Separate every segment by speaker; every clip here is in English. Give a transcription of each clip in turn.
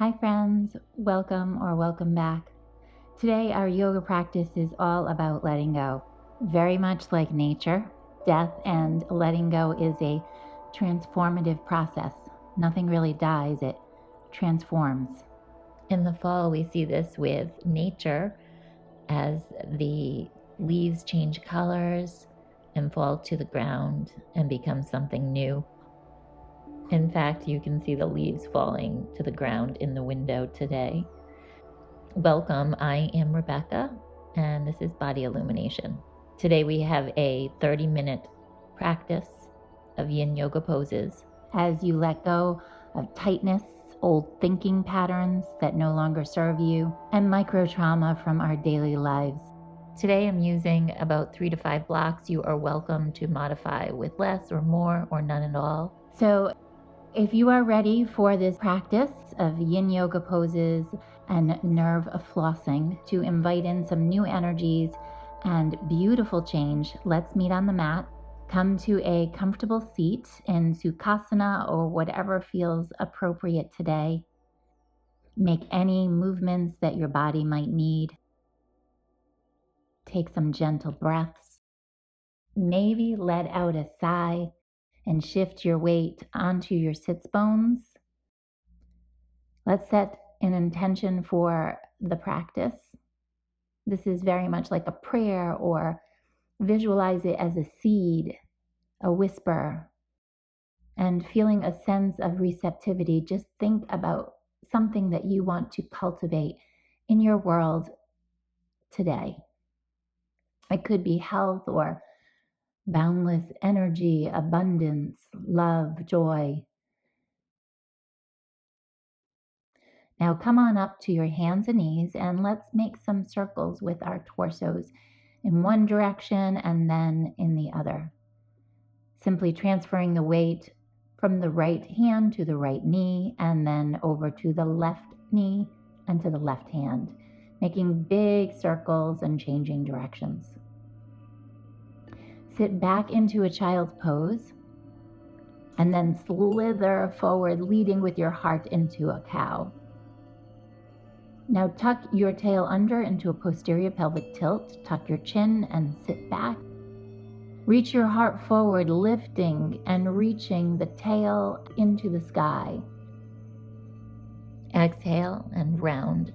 Speaker 1: Hi friends, welcome back. Today our yoga practice is all about letting go. Very much like nature, death and letting go is a transformative process. Nothing really dies, it transforms.
Speaker 2: In the fall, we see this with nature as the leaves change colors and fall to the ground and become something new. In fact, you can see the leaves falling to the ground in the window today. Welcome, I am Rebecca, and this is Body Illumination. Today we have a 30-minute practice of Yin Yoga poses.
Speaker 1: As you let go of tightness, old thinking patterns that no longer serve you, and micro trauma from our daily lives.
Speaker 2: Today I'm using about 3 to 5 blocks. You are welcome to modify with less or more or none at all.
Speaker 1: So if you are ready for this practice of Yin Yoga poses and nerve flossing to invite in some new energies and beautiful change, let's meet on the mat. Come to a comfortable seat in Sukhasana or whatever feels appropriate today. Make any movements that your body might need. Take some gentle breaths. Maybe let out a sigh and shift your weight onto your sits bones. Let's set an intention for the practice. This is very much like a prayer, or visualize it as a seed, a whisper, and feeling a sense of receptivity. Just think about something that you want to cultivate in your world today. It could be health or boundless energy, abundance, love, joy. Now come on up to your hands and knees and let's make some circles with our torsos in one direction and then in the other. Simply transferring the weight from the right hand to the right knee and then over to the left knee and to the left hand, making big circles and changing directions. Sit back into a child's pose and then slither forward, leading with your heart into a cow. Now tuck your tail under into a posterior pelvic tilt, tuck your chin and sit back. Reach your heart forward, lifting and reaching the tail into the sky.
Speaker 2: Exhale and round,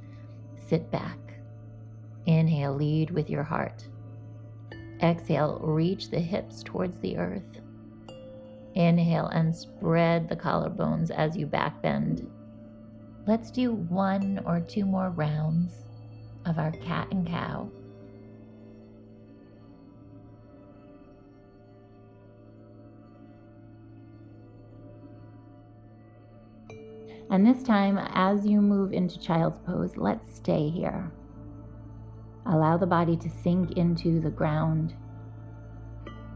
Speaker 2: sit back. Inhale, lead with your heart. Exhale, reach the hips towards the earth. Inhale and spread the collarbones as you back bend. Let's do 1 or 2 more rounds of our cat and cow.
Speaker 1: And this time, as you move into child's pose, let's stay here. Allow the body to sink into the ground.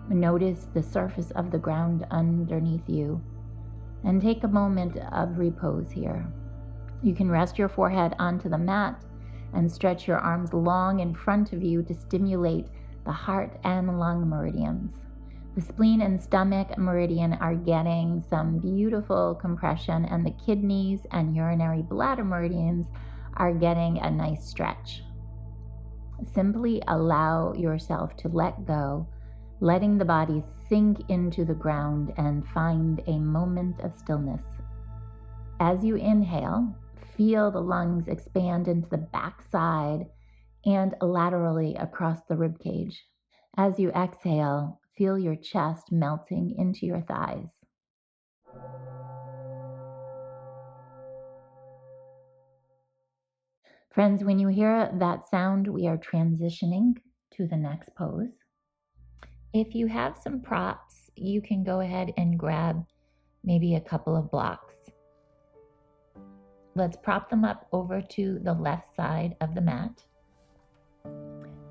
Speaker 1: Notice the surface of the ground underneath you, and take a moment of repose here. You can rest your forehead onto the mat and stretch your arms long in front of you to stimulate the heart and lung meridians. The spleen and stomach meridian are getting some beautiful compression, and the kidneys and urinary bladder meridians are getting a nice stretch. Simply allow yourself to let go, letting the body sink into the ground and find a moment of stillness. As you inhale, feel the lungs expand into the back side and laterally across the rib cage. As you exhale, feel your chest melting into your thighs. Friends, when you hear that sound, we are transitioning to the next pose.
Speaker 2: If you have some props, you can go ahead and grab maybe a couple of blocks. Let's prop them up over to the left side of the mat.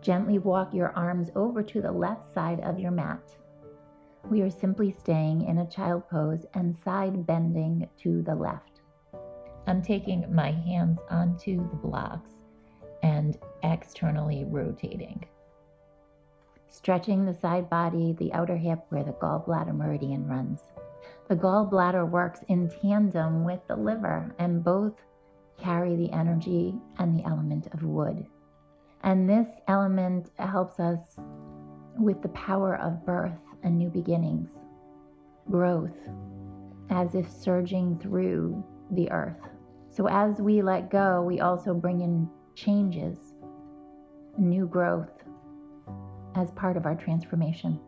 Speaker 1: Gently walk your arms over to the left side of your mat. We are simply staying in a child pose and side bending to the left.
Speaker 2: I'm taking my hands onto the blocks and externally rotating.
Speaker 1: Stretching the side body, the outer hip where the gallbladder meridian runs. The gallbladder works in tandem with the liver, and both carry the energy and the element of wood. And this element helps us with the power of birth and new beginnings, growth, as if surging through the earth. So as we let go, we also bring in changes, new growth as part of our transformation.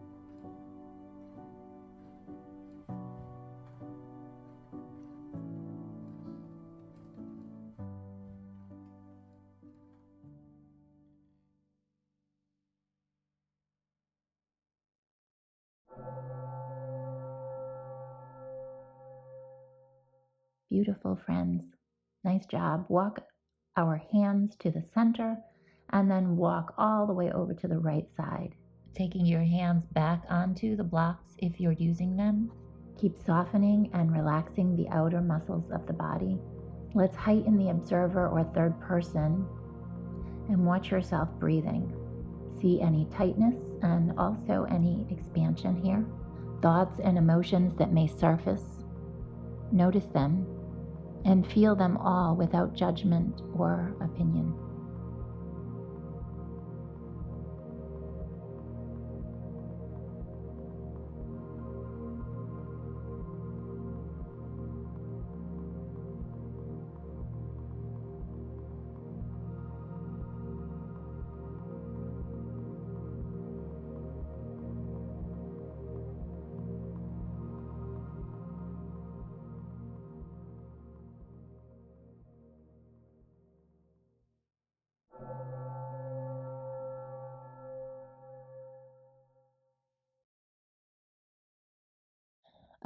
Speaker 1: Beautiful, friends. Nice job. Walk our hands to the center and then walk all the way over to the right side.
Speaker 2: Taking your hands back onto the blocks if you're using them.
Speaker 1: Keep softening and relaxing the outer muscles of the body. Let's heighten the observer or third person and watch yourself breathing. See any tightness and also any expansion here. Thoughts and emotions that may surface. Notice them and feel them all without judgment or opinion.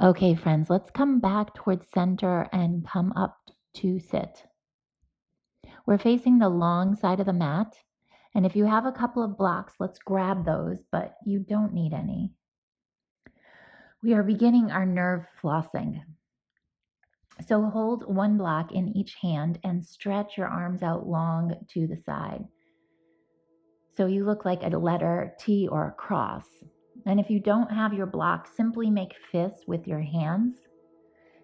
Speaker 1: Okay, friends, let's come back towards center and come up to sit. We're facing the long side of the mat, and if you have a couple of blocks, let's grab those, but you don't need any. We are beginning our nerve flossing. So hold one block in each hand and stretch your arms out long to the side. So you look like a letter T or a cross. And if you don't have your block, simply make fists with your hands.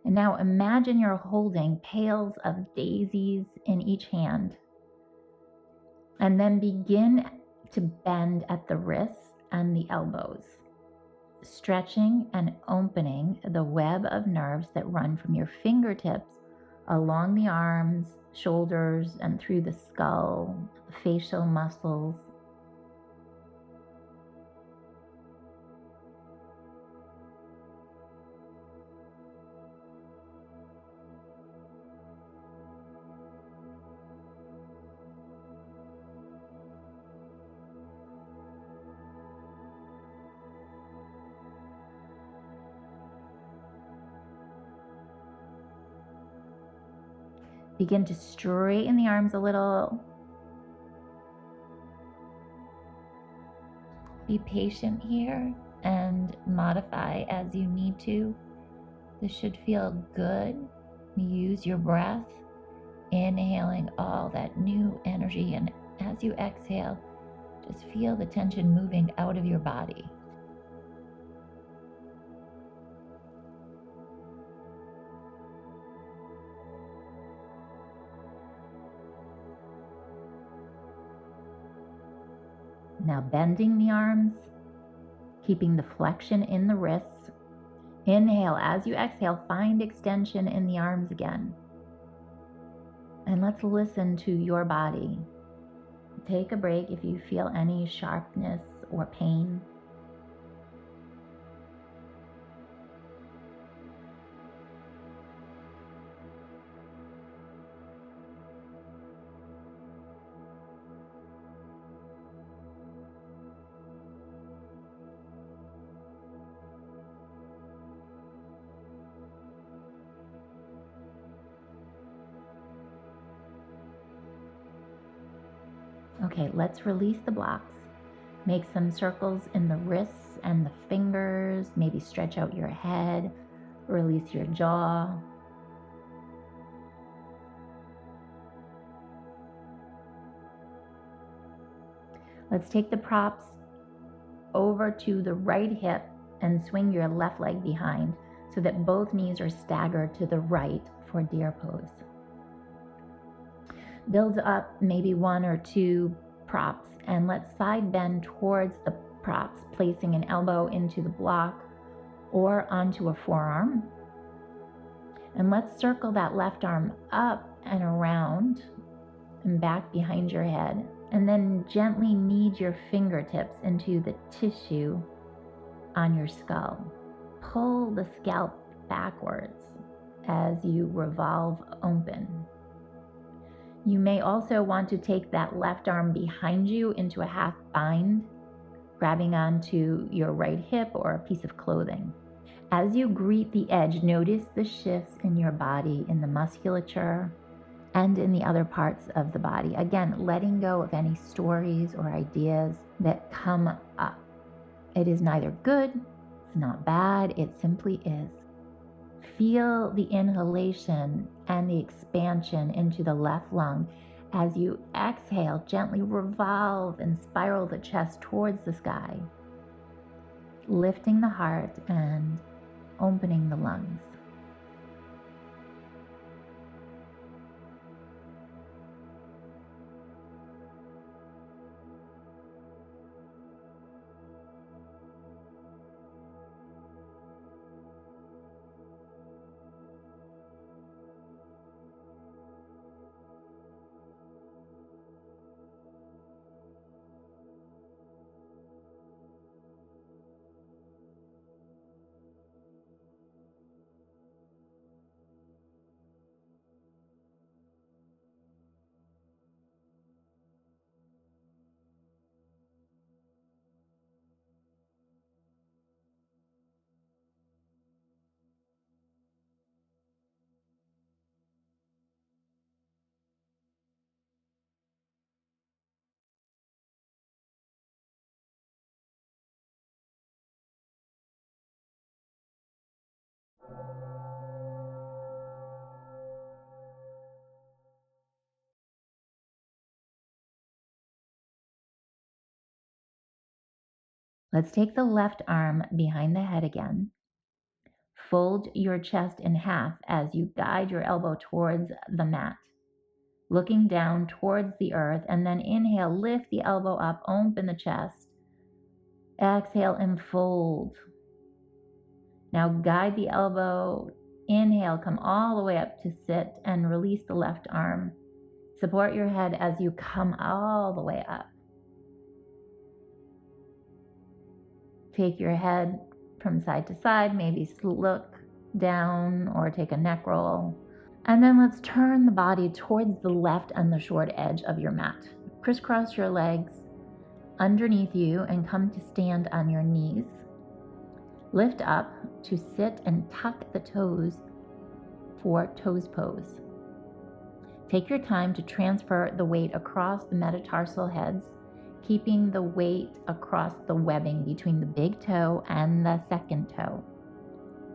Speaker 1: And now imagine you're holding pails of daisies in each hand. And then begin to bend at the wrists and the elbows, stretching and opening the web of nerves that run from your fingertips along the arms, shoulders, and through the skull, facial muscles. Begin to straighten the arms a little.
Speaker 2: Be patient here and modify as you need to. This should feel good. Use your breath, inhaling all that new energy, and as you exhale, just feel the tension moving out of your body.
Speaker 1: Now bending the arms, keeping the flexion in the wrists. Inhale. As you exhale, find extension in the arms again. And let's listen to your body. Take a break if you feel any sharpness or pain. Okay, let's release the blocks. Make some circles in the wrists and the fingers. Maybe stretch out your head. Release your jaw. Let's take the props over to the right hip and swing your left leg behind so that both knees are staggered to the right for deer pose. Build up maybe 1 or 2 props, and let's side bend towards the props, placing an elbow into the block or onto a forearm. And let's circle that left arm up and around and back behind your head, and then gently knead your fingertips into the tissue on your skull. Pull the scalp backwards as you revolve open. You may also want to take that left arm behind you into a half bind, grabbing onto your right hip or a piece of clothing. As you greet the edge, notice the shifts in your body, in the musculature, and in the other parts of the body. Again, letting go of any stories or ideas that come up. It is neither good, it's not bad, it simply is. Feel the inhalation and the expansion into the left lung. As you exhale, gently revolve and spiral the chest towards the sky, lifting the heart and opening the lungs. Let's take the left arm behind the head again. Fold your chest in half as you guide your elbow towards the mat, looking down towards the earth, and then inhale, lift the elbow up, open the chest. Exhale and fold. Now guide the elbow, inhale, come all the way up to sit and release the left arm. Support your head as you come all the way up. Take your head from side to side, maybe look down or take a neck roll. And then let's turn the body towards the left and the short edge of your mat. Crisscross your legs underneath you and come to stand on your knees. Lift up to sit and tuck the toes for toes pose. Take your time to transfer the weight across the metatarsal heads, keeping the weight across the webbing between the big toe and the second toe.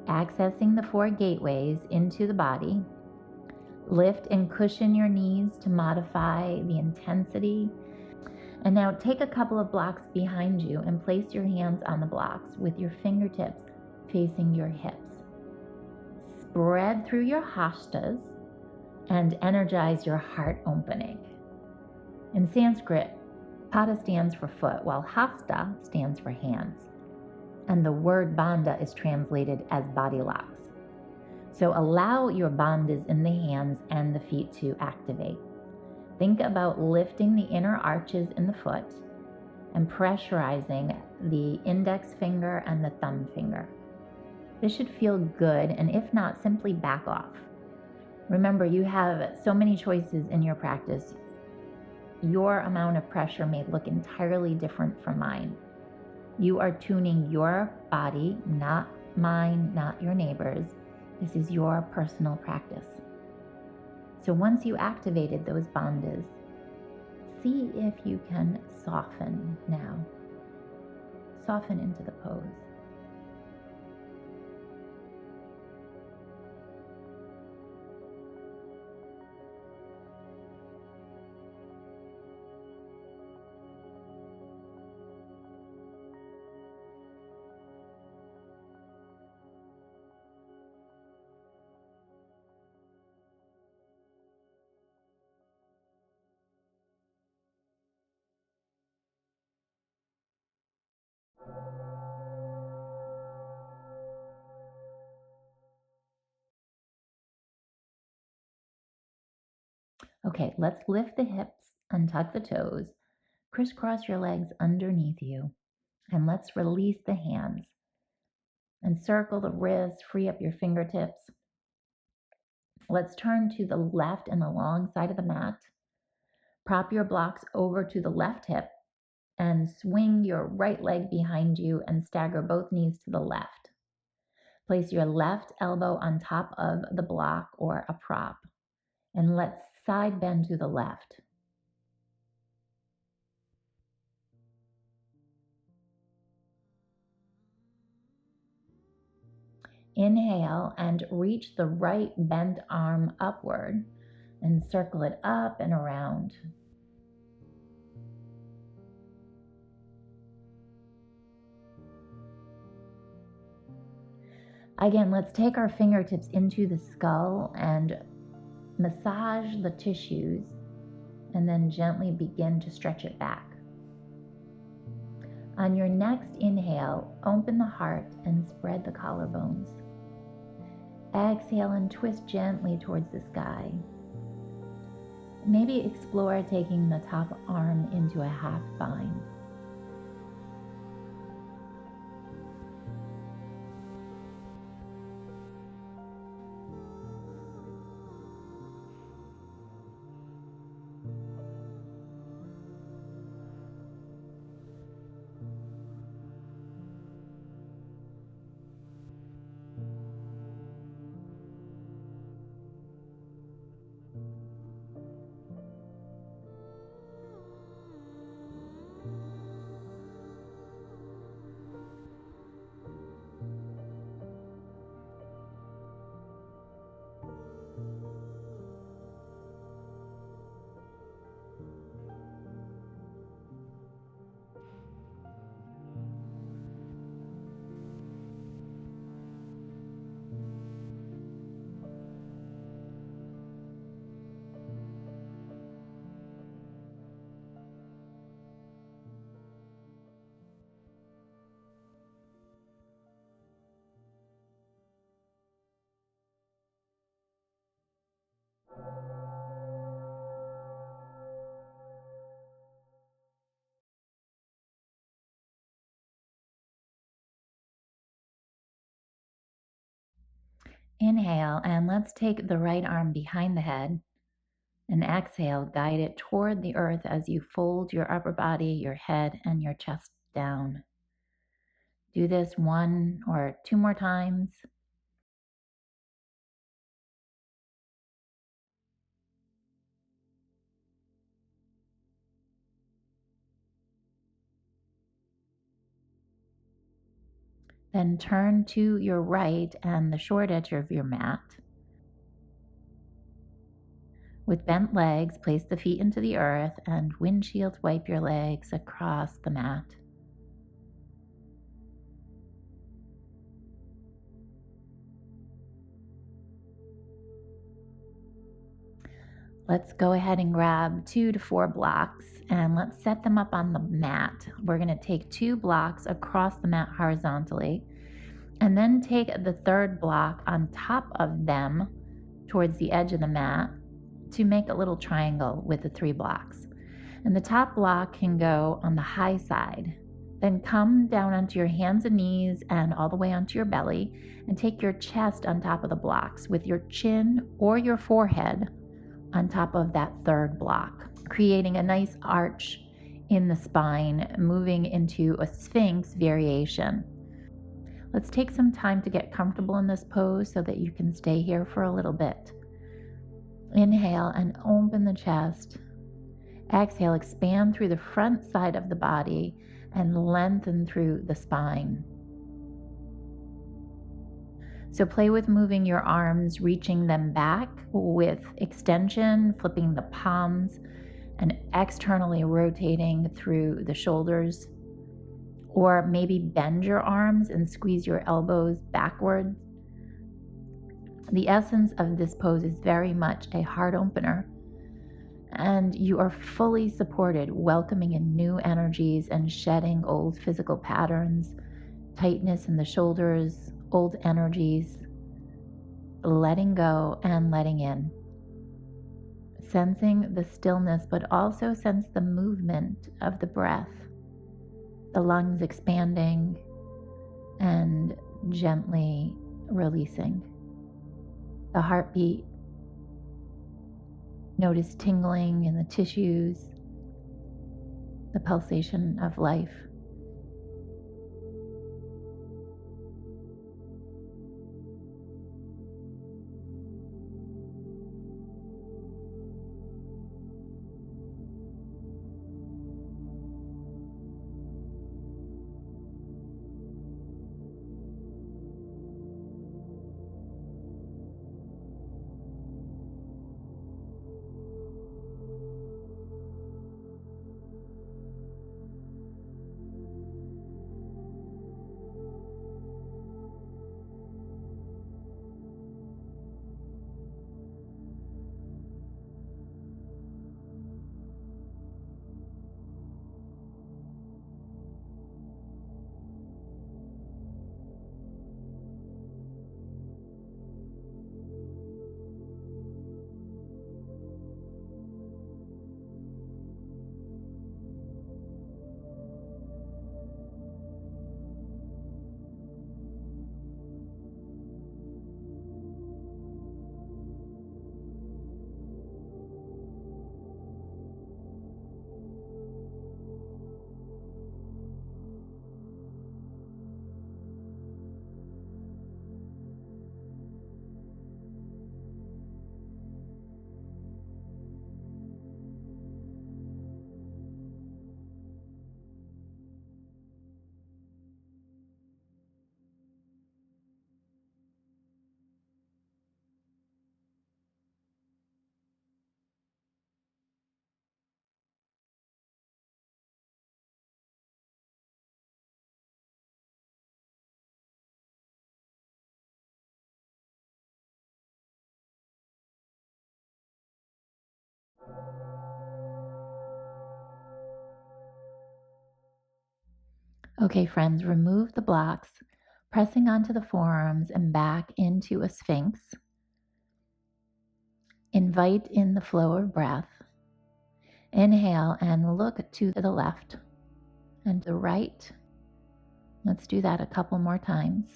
Speaker 1: Accessing the 4 gateways into the body. Lift and cushion your knees to modify the intensity. And now take a couple of blocks behind you and place your hands on the blocks with your fingertips facing your hips. Spread through your hastas and energize your heart opening. In Sanskrit, pada stands for foot, while hasta stands for hands. And the word bandha is translated as body locks. So allow your bandhas in the hands and the feet to activate. Think about lifting the inner arches in the foot and pressurizing the index finger and the thumb finger. This should feel good, and if not, simply back off. Remember, you have so many choices in your practice. Your amount of pressure may look entirely different from mine. You are tuning your body, not mine, not your neighbor's. This is your personal practice. So once you activated those bandhas, see if you can soften now. Soften into the pose. Okay, let's lift the hips, untuck the toes, crisscross your legs underneath you, and let's release the hands. Encircle the wrists, free up your fingertips. Let's turn to the left and the long side of the mat. Prop your blocks over to the left hip and swing your right leg behind you and stagger both knees to the left. Place your left elbow on top of the block or a prop, and let's side bend to the left. Inhale and reach the right bent arm upward and circle it up and around. Again, let's take our fingertips into the skull and massage the tissues and then gently begin to stretch it back. On your next inhale, open the heart and spread the collarbones. Exhale and twist gently towards the sky. Maybe explore taking the top arm into a half bind. Inhale, and let's take the right arm behind the head, and exhale, guide it toward the earth as you fold your upper body, your head, and your chest down. Do this 1 or 2 more times. Then turn to your right and the short edge of your mat. With bent legs, place the feet into the earth and windshield wipe your legs across the mat. Let's go ahead and grab 2 to 4 blocks and let's set them up on the mat. We're going to take 2 blocks across the mat horizontally and then take the third block on top of them towards the edge of the mat to make a little triangle with the 3 blocks. And the top block can go on the high side. Then come down onto your hands and knees and all the way onto your belly and take your chest on top of the blocks with your chin or your forehead on top of that third block, creating a nice arch in the spine, moving into a Sphinx variation. Let's take some time to get comfortable in this pose so that you can stay here for a little bit. Inhale and open the chest. Exhale, expand through the front side of the body and lengthen through the spine. So play with moving your arms, reaching them back with extension, flipping the palms, and externally rotating through the shoulders. Or maybe bend your arms and squeeze your elbows backwards. The essence of this pose is very much a heart opener, and you are fully supported, welcoming in new energies and shedding old physical patterns, tightness in the shoulders, old energies, letting go and letting in. sensing the stillness, but also sense the movement of the breath, the lungs expanding and gently releasing. The heartbeat, notice tingling in the tissues, the pulsation of life. Okay, friends, remove the blocks, pressing onto the forearms and back into a sphinx. Invite in the flow of breath. Inhale and look to the left and the right. Let's do that a couple more times.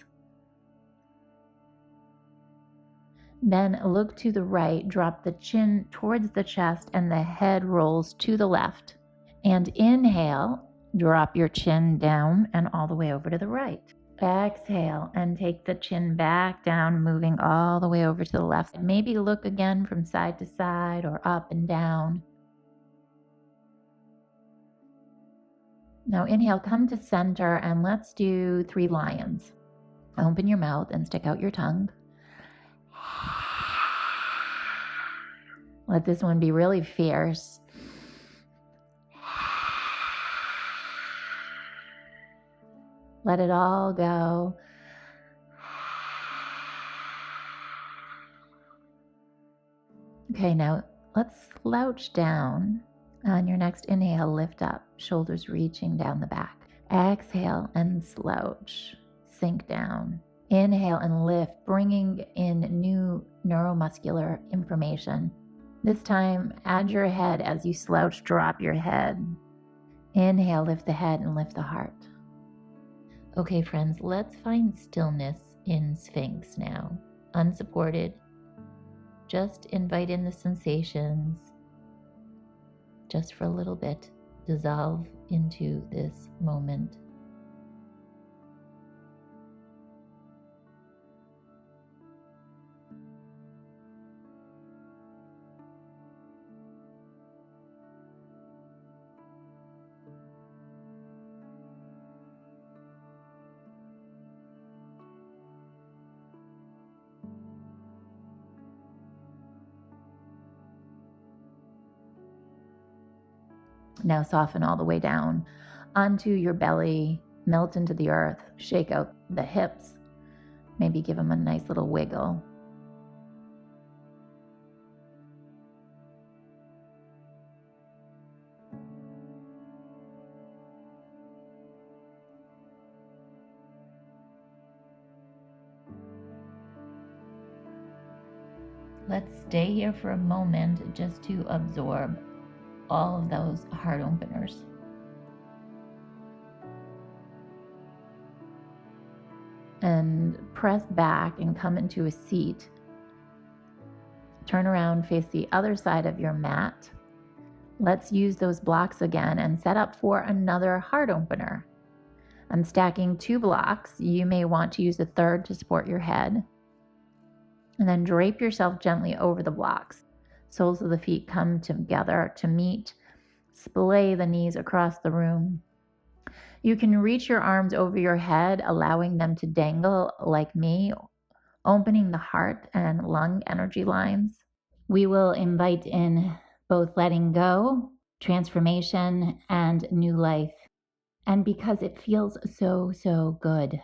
Speaker 1: Then look to the right, drop the chin towards the chest and the head rolls to the left. And inhale, drop your chin down and all the way over to the right. Exhale and take the chin back down, moving all the way over to the left. Maybe look again from side to side or up and down. Now inhale, come to center and let's do 3 lions. Open your mouth and stick out your tongue. Let this one be really fierce. Let it all go. Okay, now let's slouch down. On your next inhale, lift up, shoulders reaching down the back. Exhale and slouch, sink down. Inhale and lift, bringing in new neuromuscular information. This time, add your head as you slouch, drop your head. Inhale, lift the head and lift the heart. Okay, friends, let's find stillness in Sphinx now. Unsupported. Just invite in the sensations. Just for a little bit. Dissolve into this moment. Now soften all the way down onto your belly, melt into the earth, shake out the hips, maybe give them a nice little wiggle.
Speaker 2: Let's stay here for a moment just to absorb all of those heart openers.
Speaker 1: And press back and come into a seat. Turn around, face the other side of your mat. Let's use those blocks again and set up for another heart opener. I'm stacking 2 blocks. You may want to use a third to support your head. And then drape yourself gently over the blocks. Soles of the feet come together to meet. Splay the knees across the room. You can reach your arms over your head, allowing them to dangle like me, opening the heart and lung energy lines. We will invite in both letting go, transformation, and new life. And because it feels so, so good.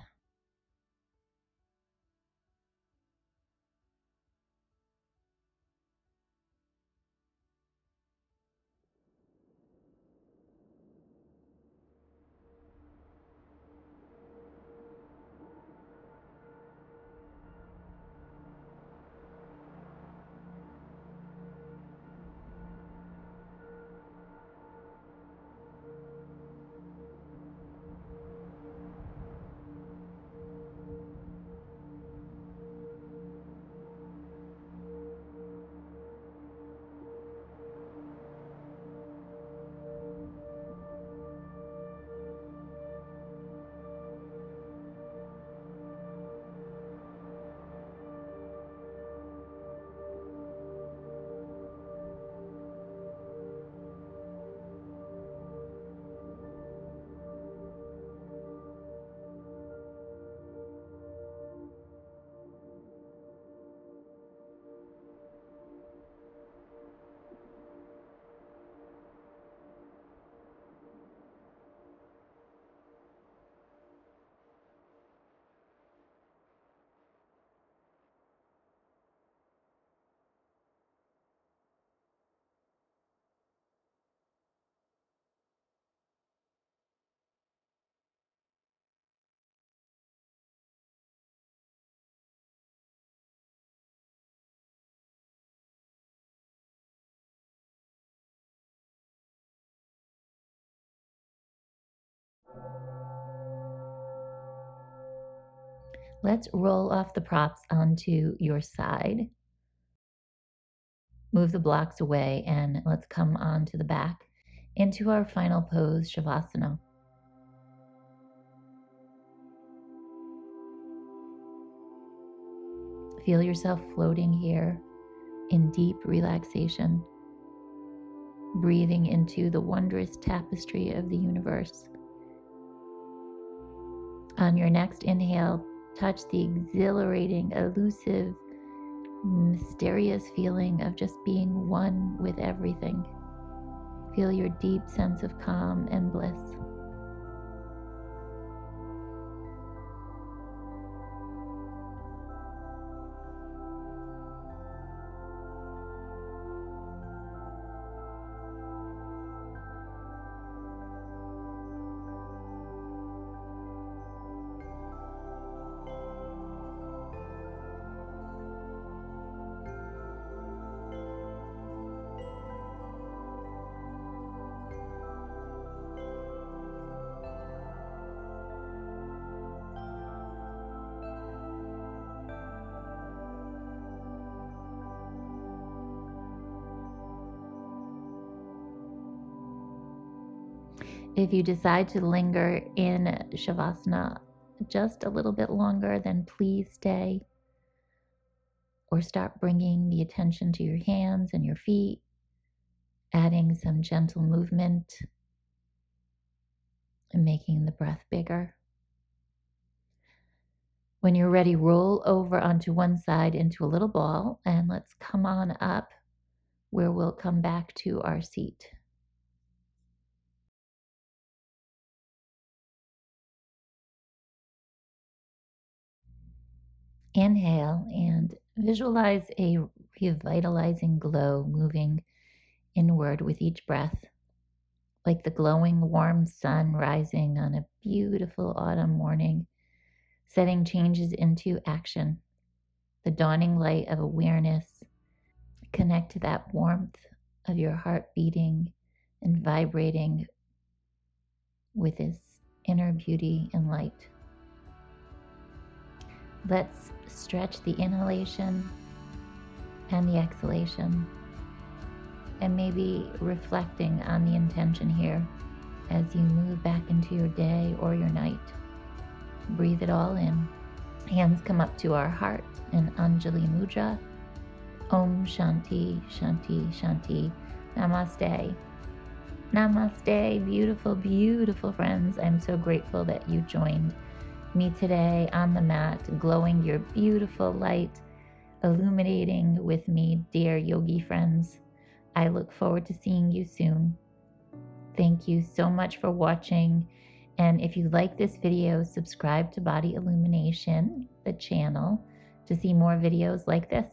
Speaker 2: Let's roll off the props onto your side. Move the blocks away and let's come onto the back into our final pose, śavāsana. Feel yourself floating here in deep relaxation, breathing into the wondrous tapestry of the universe. On your next inhale, touch the exhilarating, elusive, mysterious feeling of just being one with everything. Feel your deep sense of calm and bliss. If you decide to linger in śavāsana just a little bit longer, then please stay. Or start bringing the attention to your hands and your feet, adding some gentle movement and making the breath bigger. When you're ready, roll over onto one side into a little ball, and let's come on up where we'll come back to our seat. Inhale and visualize a revitalizing glow moving inward with each breath, like the glowing warm sun rising on a beautiful autumn morning, setting changes into action, the dawning light of awareness, Connect to that warmth of your heart beating and vibrating with this inner beauty and light. Let's stretch the inhalation and the exhalation, and maybe reflecting on the intention here as you move back into your day or your night. Breathe it all in. Hands come up to our heart in Anjali Mudra. Om Shanti, Shanti, Shanti. Namaste. Namaste, beautiful, beautiful friends. I'm so grateful that you joined me today on the mat, glowing your beautiful light, illuminating with me, dear yogi friends. I look forward to seeing you soon. Thank you so much for watching. And if you like this video, subscribe to Body Illumination, the channel, to see more videos like this.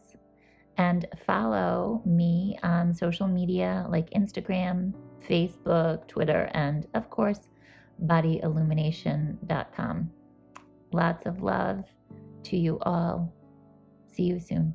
Speaker 2: And follow me on social media like Instagram, Facebook, Twitter, and of course, bodyillumination.com. Lots of love to you all. See you soon.